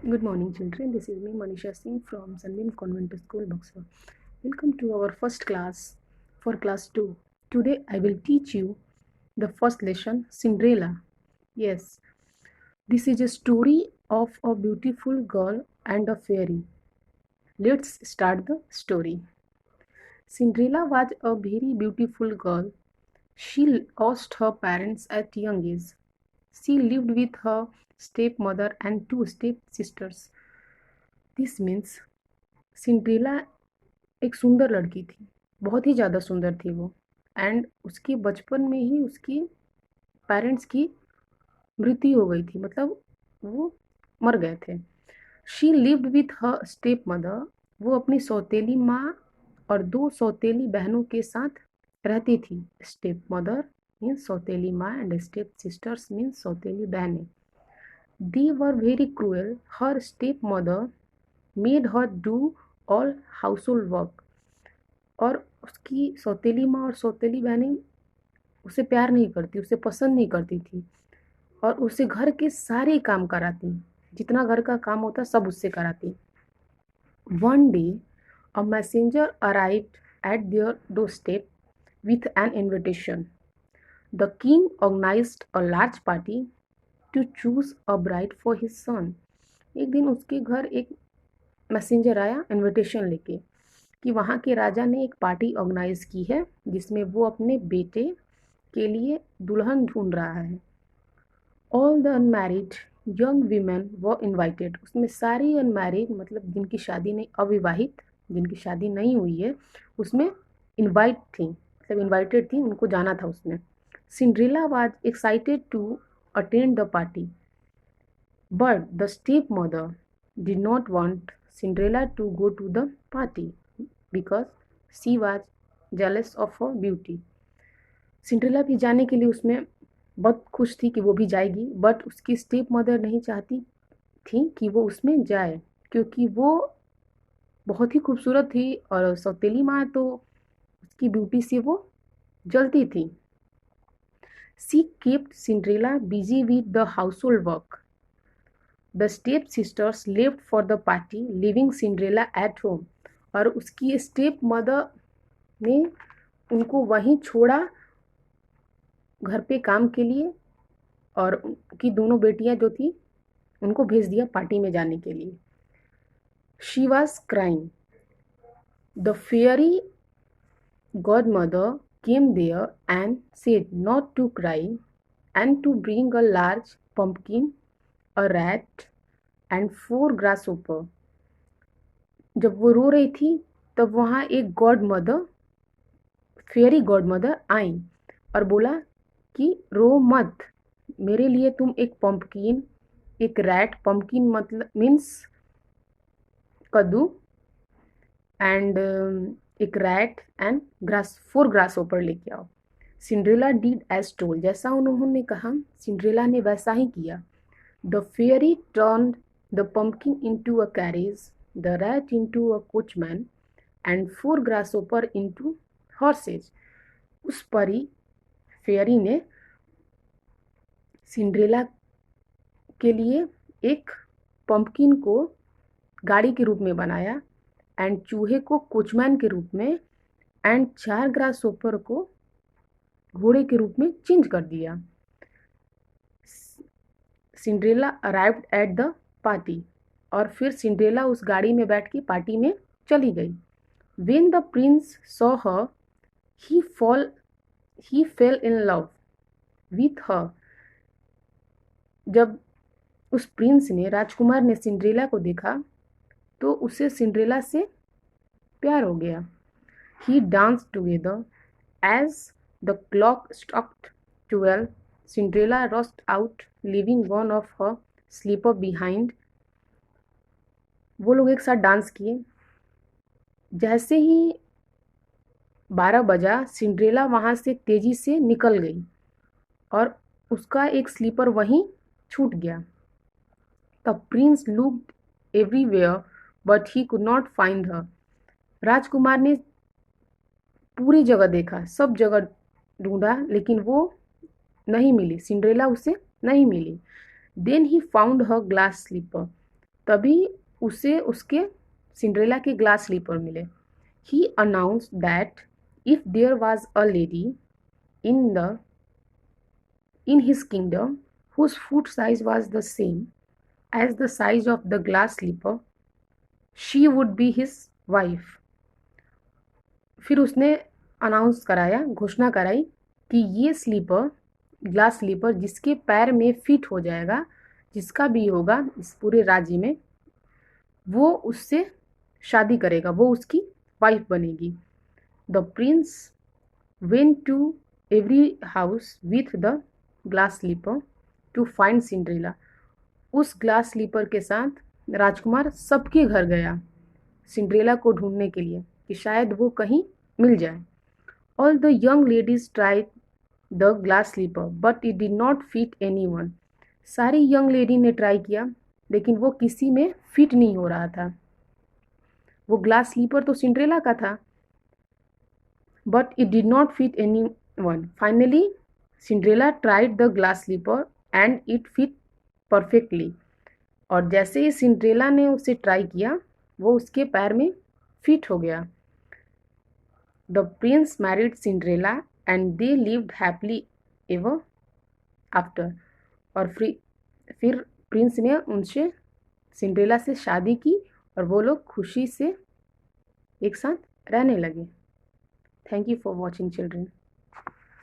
Good morning, children. This is me, Manisha Singh from Sunbeam Convent School, Buxar. Welcome to our first class for class 2. Today, I will teach you the first lesson, Cinderella. Yes, this is a story of a beautiful girl and a fairy. Let's start the story. Cinderella was a very beautiful girl. She lost her parents at young age. She lived with her stepmother and two stepsisters. This means Cinderella एक सुंदर लड़की थी, बहुत ही ज़्यादा सुंदर थी वो। And उसके बचपन में ही उसकी पेरेंट्स की मृत्यु हो गई थी, मतलब वो मर गए थे। She lived with her step mother, वो अपनी सौतेली माँ और दो सौतेली बहनों के साथ रहती थी। स्टेप मदर मीन्स सौतेली माँ एंड स्टेप सिस्टर्स मीन्स सौतेली बहनें। They were very cruel, her stepmother made her do all household work, और उसकी सौतेली माँ और सौतेली बहनें उसे प्यार नहीं करती, उसे पसंद नहीं करती थी और उसे घर के सारे काम कराती, जितना घर का काम होता सब उससे कराती। One day a messenger arrived at there doorstep with an invitation. The king organized a large party to choose a bride for his son. एक दिन उसके घर एक मैसेंजर आया इनविटेशन लेके कि वहाँ के राजा ने एक पार्टी ऑर्गेनाइज की है जिसमें वो अपने बेटे के लिए दुल्हन ढूंढ रहा है। All the unmarried young women वो इनवाइटेड, उसमें सारी अनमैरिड मतलब जिनकी शादी नहीं, अविवाहित जिनकी शादी नहीं हुई है उसमें इनवाइट थी, मतलब इनवाइटेड थी, उनको जाना था उसमें। Cinderella was excited to attend the party but the stepmother did not want Cinderella to go to the party because she was jealous of her beauty. Cinderella भी जाने के लिए उसमें बहुत खुश थी कि वो भी जाएगी, बट उसकी स्टेप मदर नहीं चाहती थी कि वो उसमें जाए क्योंकि वो बहुत ही खूबसूरत थी और सौतेली माँ तो उसकी ब्यूटी से वो जलती थी। सी kept Cinderella busy with the household work. The step sisters left for the party living Cinderella at home, और उसकी स्टेप मदर ने उनको वहीं छोड़ा घर पे काम के लिए, और उनकी दोनों बेटियां जो थी उनको भेज दिया पार्टी में जाने के लिए। She was crying, the fairy godmother came there and said not to cry and to bring a large pumpkin, a rat and 4 grasshopper. जब वो रो रही थी तब वहाँ एक godmother, fairy godmother आई और बोला कि रो मत, मेरे लिए तुम एक पंपकिन, एक रैट, पंपकिन मतलब मीन्स कद्दू, एंड एक रैट एंड ग्रास 4 ग्रास ऊपर लेके आओ। सिंड्रेला डिड एज टोल्ड, जैसा उन्होंने कहा सिंड्रेला ने वैसा ही किया। The fairy turned the pumpkin into a carriage, the rat into a coachman and 4 grasshopper into horses. उस परी फेयरी ने सिंड्रेला के लिए एक पंपकिन को गाड़ी के रूप में बनाया एंड चूहे को कोचमैन के रूप में एंड 4 ग्रासहोपर को घोड़े के रूप में चेंज कर दिया। Cinderella arrived at the party, और फिर सिंड्रेला उस गाड़ी में बैठ के पार्टी में चली गई। When the Prince saw her he fall he fail in love with her. जब उस प्रिंस ने, राजकुमार ने सिंड्रेला को देखा तो उसे सिंड्रेला से प्यार हो गया। He dance together as the clock struck 12, Cinderella rushed out leaving one of her slipper behind. वो लोग एक साथ डांस किए। जैसे ही 12 बजा सिंड्रेला वहाँ से तेजी से निकल गई और उसका एक स्लीपर वहीं छूट गया। The prince looked everywhere but he could not find her. राजकुमार ने पूरी जगह देखा, सब जगह ढूंढा, लेकिन वो नहीं मिली, सिंड्रेला उसे नहीं मिली। Then he found her glass slipper, तभी उसे उसके सिंड्रेला के ग्लास स्लीपर मिले। He announced that if there was a lady in his kingdom whose foot size was the same as the size of the glass slipper, she would be his wife. फिर उसने announce कराया, घोषणा कराई कि ये sleeper, glass sleeper जिसके पैर में फिट हो जाएगा, जिसका भी होगा इस पूरे राज्य में, वो उससे शादी करेगा, वो उसकी वाइफ बनेगी। The prince went to every house with the glass slipper to find Cinderella. उस ग्लास स्लीपर के साथ राजकुमार सबके घर गया सिंड्रेला को ढूंढने के लिए कि शायद वो कहीं मिल जाए। All the young ladies tried the glass slipper but it did not fit anyone. सारी यंग लेडी ने ट्राई किया लेकिन वो किसी में फिट नहीं हो रहा था। वो ग्लास स्लीपर तो सिंड्रेला का था but it did not fit anyone. Finally Cinderella tried the glass slipper and it fit perfectly. और जैसे ही सिंड्रेला ने उसे ट्राई किया वो उसके पैर में फिट हो गया। The Prince married Cinderella and they lived happily ever after. और फिर प्रिंस ने उनसे सिंड्रेला से शादी की और वो लोग खुशी से एक साथ रहने लगे। Thank you for watching children.